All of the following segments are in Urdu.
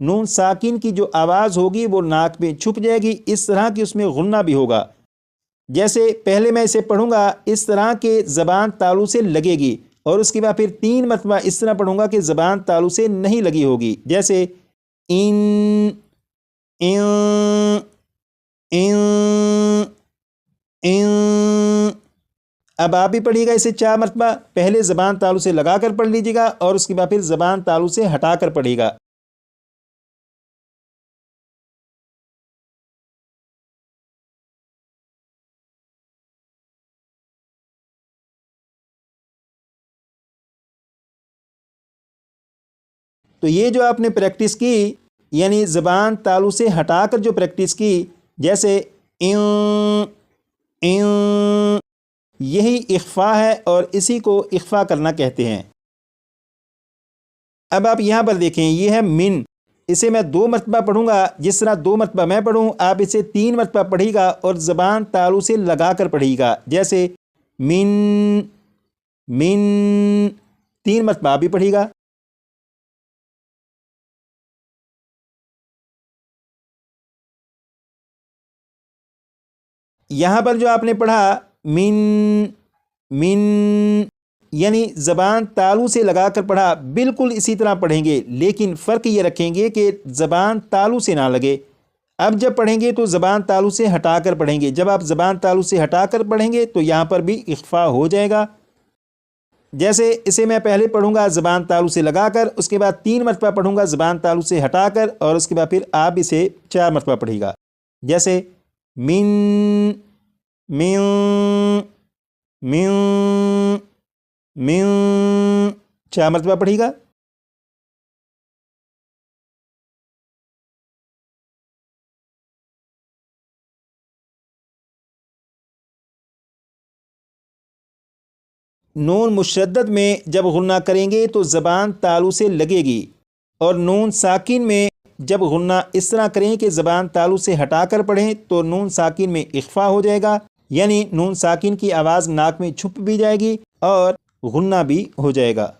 نون ساکن کی جو آواز ہوگی وہ ناک میں چھپ جائے گی، اس طرح کی اس میں غنہ بھی ہوگا۔ جیسے پہلے میں اسے پڑھوں گا اس طرح کہ زبان تالو سے لگے گی، اور اس کے بعد پھر 3 مرتبہ اس طرح پڑھوں گا کہ زبان تالو سے نہیں لگی ہوگی، جیسے ان ان ان ان۔ اب آپ بھی پڑھیے گا اسے 4 مرتبہ، پہلے زبان تالو سے لگا کر پڑھ لیجیے گا اور اس کے بعد پھر زبان تالو سے ہٹا کر پڑھیے گا۔ تو یہ جو آپ نے پریکٹس کی، یعنی زبان تالو سے ہٹا کر جو پریکٹس کی، جیسے ان ان، یہی اخفا ہے اور اسی کو اخفا کرنا کہتے ہیں۔ اب آپ یہاں پر دیکھیں، یہ ہے من، اسے میں 2 مرتبہ پڑھوں گا، جس طرح 2 مرتبہ میں پڑھوں آپ اسے 3 مرتبہ پڑھیے گا اور زبان تالو سے لگا کر پڑھیے گا، جیسے من من، 3 مرتبہ آپ بھی پڑھیے گا۔ یہاں پر جو آپ نے پڑھا من من، یعنی زبان تالو سے لگا کر پڑھا، بالکل اسی طرح پڑھیں گے، لیکن فرق یہ رکھیں گے کہ زبان تالو سے نہ لگے۔ اب جب پڑھیں گے تو زبان تالو سے ہٹا کر پڑھیں گے، جب آپ زبان تالو سے ہٹا کر پڑھیں گے تو یہاں پر بھی اخفا ہو جائے گا۔ جیسے اسے میں پہلے پڑھوں گا زبان تالو سے لگا کر، اس کے بعد 3 مرتبہ پڑھوں گا زبان تالو سے ہٹا کر، اور اس کے بعد پھر آپ اسے 4 مرتبہ پڑھیے گا، جیسے من من من من، 4 مرتبہ پڑھیے گا۔ نون مشدد میں جب غنہ کریں گے تو زبان تالو سے لگے گی، اور نون ساکن میں جب غنہ اس طرح کریں کہ زبان تالو سے ہٹا کر پڑھیں تو نون ساکن میں اخفا ہو جائے گا، یعنی نون ساکن کی آواز ناک میں چھپ بھی جائے گی اور غنہ بھی ہو جائے گا۔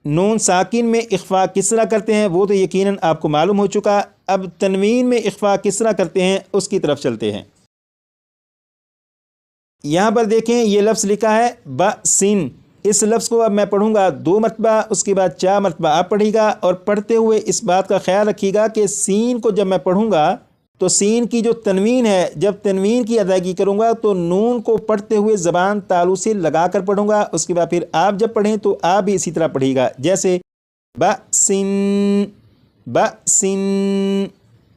نون ساکن میں اخفا کس طرح کرتے ہیں وہ تو یقیناً آپ کو معلوم ہو چکا۔ اب تنوین میں اخفا کس طرح کرتے ہیں اس کی طرف چلتے ہیں۔ یہاں پر دیکھیں یہ لفظ لکھا ہے بسن، اس لفظ کو اب میں پڑھوں گا 2 مرتبہ، اس کے بعد 4 مرتبہ آپ پڑھیے گا، اور پڑھتے ہوئے اس بات کا خیال رکھیے گا کہ سین کو جب میں پڑھوں گا تو سین کی جو تنوین ہے، جب تنوین کی ادائیگی کروں گا تو نون کو پڑھتے ہوئے زبان تالو سے لگا کر پڑھوں گا، اس کے بعد پھر آپ جب پڑھیں تو آپ بھی اسی طرح پڑھیے گا، جیسے بسن بسن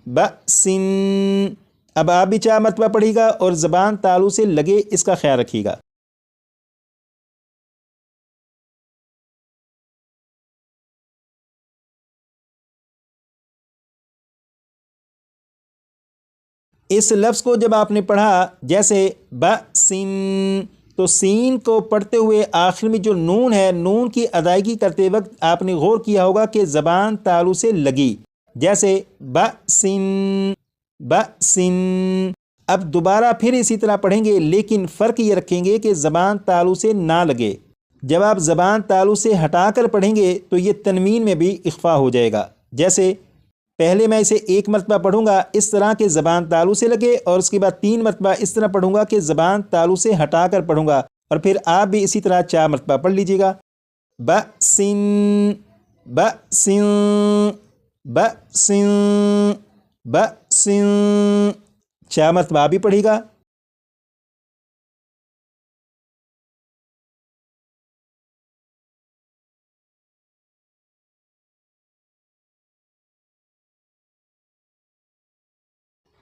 بسن۔ اب آپ بھی 4 مرتبہ پڑھیے گا اور زبان تالو سے لگے اس کا خیال رکھیے گا۔ اس لفظ کو جب آپ نے پڑھا جیسے بسن، تو سین کو پڑھتے ہوئے آخر میں جو نون ہے، نون کی ادائیگی کرتے وقت آپ نے غور کیا ہوگا کہ زبان تالو سے لگی، جیسے بسن بسن۔ اب دوبارہ پھر اسی طرح پڑھیں گے، لیکن فرق یہ رکھیں گے کہ زبان تالو سے نہ لگے۔ جب آپ زبان تالو سے ہٹا کر پڑھیں گے تو یہ تنوین میں بھی اخفا ہو جائے گا، جیسے پہلے میں اسے 1 مرتبہ پڑھوں گا اس طرح کہ زبان تالو سے لگے، اور اس کے بعد 3 مرتبہ اس طرح پڑھوں گا کہ زبان تالو سے ہٹا کر پڑھوں گا، اور پھر آپ بھی اسی طرح 4 مرتبہ پڑھ لیجیے گا، بسن بسن بسن بسن، 4 مرتبہ آپ بھی پڑھیے گا۔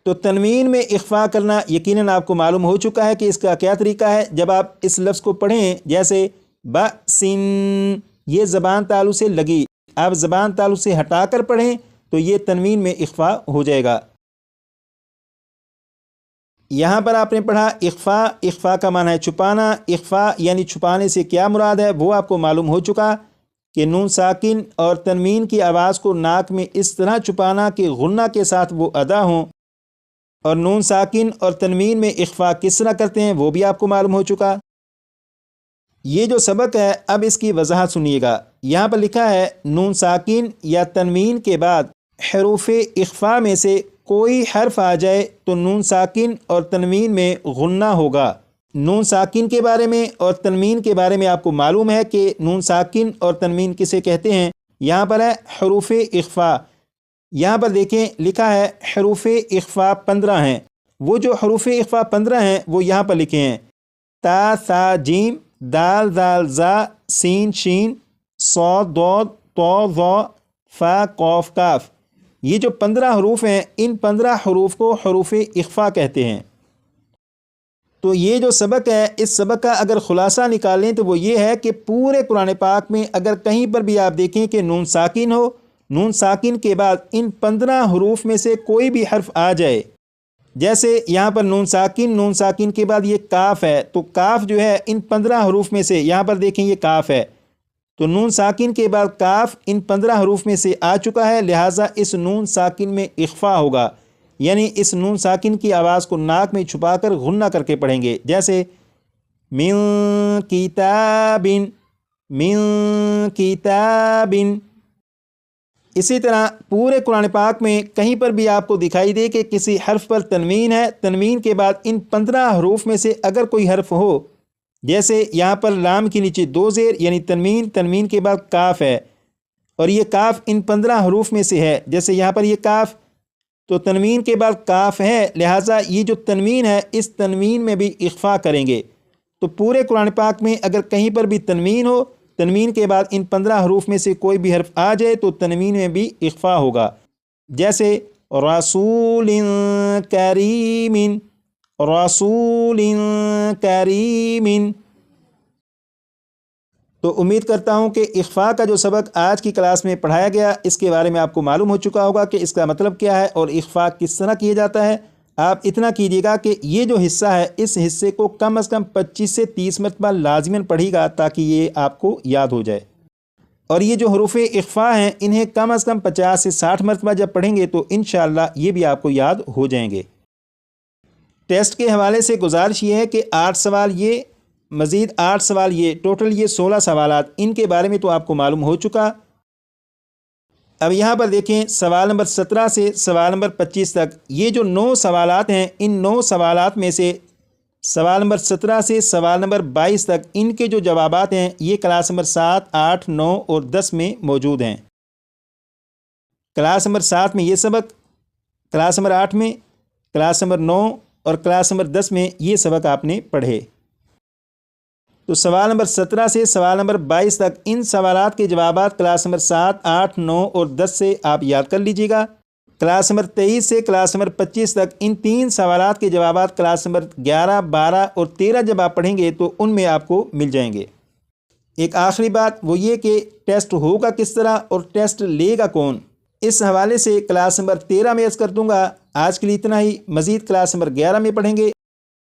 تو تنوین میں اخفا کرنا یقیناً آپ کو معلوم ہو چکا ہے کہ اس کا کیا طریقہ ہے۔ جب آپ اس لفظ کو پڑھیں جیسے بسن، یہ زبان تالو سے لگی، آپ زبان تالو سے ہٹا کر پڑھیں تو یہ تنوین میں اخفا ہو جائے گا۔ یہاں پر آپ نے پڑھا اخفا، اخفا کا معنی ہے چھپانا، اخفا یعنی چھپانے سے کیا مراد ہے وہ آپ کو معلوم ہو چکا کہ نون ساکن اور تنوین کی آواز کو ناک میں اس طرح چھپانا کہ غنہ کے ساتھ وہ ادا ہوں، اور نون ساکن اور تنوین میں اخفا کس طرح کرتے ہیں وہ بھی آپ کو معلوم ہو چکا۔ یہ جو سبق ہے اب اس کی وضاحت سنیے گا۔ یہاں پر لکھا ہے نون ساکن یا تنوین کے بعد حروف اخفا میں سے کوئی حرف آ جائے تو نون ساکن اور تنوین میں غنہ ہوگا۔ نون ساکن کے بارے میں اور تنوین کے بارے میں آپ کو معلوم ہے کہ نون ساکن اور تنوین کسے کہتے ہیں۔ یہاں پر ہے حروف اخفا، یہاں پر دیکھیں لکھا ہے حروف اخفا 15 ہیں۔ وہ جو حروف اخفا 15 ہیں وہ یہاں پر لکھے ہیں: تا ثا جیم، دال ذال زا، سین شین، صاد ضاد، طا ظا، فا قاف کاف۔ یہ جو 15 حروف ہیں ان 15 حروف کو حروف اخفا کہتے ہیں۔ تو یہ جو سبق ہے اس سبق کا اگر خلاصہ نکالیں تو وہ یہ ہے کہ پورے قرآن پاک میں اگر کہیں پر بھی آپ دیکھیں کہ نون ساکن ہو، نون ساکن کے بعد ان 15 حروف میں سے کوئی بھی حرف آ جائے، جیسے یہاں پر نون ساکن کے بعد یہ کاف ہے، تو کاف جو ہے ان 15 حروف میں سے، یہاں پر دیکھیں یہ کاف ہے، تو نون ساکن کے بعد کاف ان 15 حروف میں سے آ چکا ہے، لہٰذا اس نون ساکن میں اخفا ہوگا، یعنی اس نون ساکن کی آواز کو ناک میں چھپا کر غنہ کر کے پڑھیں گے، جیسے من کتابن، من کتابن۔ اسی طرح پورے قرآن پاک میں کہیں پر بھی آپ کو دکھائی دے کہ کسی حرف پر تنوین ہے، تنوین کے بعد ان 15 حروف میں سے اگر کوئی حرف ہو، جیسے یہاں پر لام کے نیچے 2 زیر یعنی تنوین، تنوین کے بعد کاف ہے، اور یہ کاف ان 15 حروف میں سے ہے، جیسے یہاں پر یہ کاف، تو تنوین کے بعد کاف ہے، لہٰذا یہ جو تنوین ہے اس تنوین میں بھی اخفا کریں گے۔ تو پورے قرآن پاک میں اگر کہیں پر بھی تنوین ہو، تنوین کے بعد ان 15 حروف میں سے کوئی بھی حرف آ جائے تو تنوین میں بھی اخفا ہوگا، جیسے رسول کریم، رسول کریم۔ تو امید کرتا ہوں کہ اخفا کا جو سبق آج کی کلاس میں پڑھایا گیا اس کے بارے میں آپ کو معلوم ہو چکا ہوگا کہ اس کا مطلب کیا ہے اور اخفا کس طرح کیا جاتا ہے۔ آپ اتنا کیجیے گا کہ یہ جو حصہ ہے اس حصے کو کم از کم 25 سے 30 مرتبہ لازماً پڑھیے گا تاکہ یہ آپ کو یاد ہو جائے، اور یہ جو حروف اخفا ہیں انہیں کم از کم 50 سے 60 مرتبہ جب پڑھیں گے تو انشاءاللہ یہ بھی آپ کو یاد ہو جائیں گے۔ ٹیسٹ کے حوالے سے گزارش یہ ہے کہ 8 سوال یہ، مزید 8 سوال یہ، ٹوٹل یہ 16 سوالات، ان کے بارے میں تو آپ کو معلوم ہو چکا۔ اب یہاں پر دیکھیں سوال نمبر 17 سے سوال نمبر 25 تک یہ جو 9 سوالات ہیں، ان 9 سوالات میں سے سوال نمبر 17 سے سوال نمبر 22 تک ان کے جو جوابات ہیں یہ کلاس نمبر 7، 8، 9 اور 10 میں موجود ہیں۔ کلاس نمبر 7 میں یہ سبق، کلاس نمبر 8 میں، کلاس نمبر 9 اور کلاس نمبر 10 میں یہ سبق آپ نے پڑھے۔ تو سوال نمبر 17 سے سوال نمبر 22 تک ان سوالات کے جوابات کلاس نمبر 7، 8، 9 اور 10 سے آپ یاد کر لیجئے گا۔ کلاس نمبر 23 سے کلاس نمبر 25 تک ان 3 سوالات کے جوابات کلاس نمبر 11، 12 اور 13 جب آپ پڑھیں گے تو ان میں آپ کو مل جائیں گے۔ ایک آخری بات وہ یہ کہ ٹیسٹ ہوگا کس طرح اور ٹیسٹ لے گا کون، اس حوالے سے کلاس نمبر 13 میں عرض کر دوں گا۔ آج کے لیے اتنا ہی، مزید کلاس نمبر 11 میں پڑھیں گے۔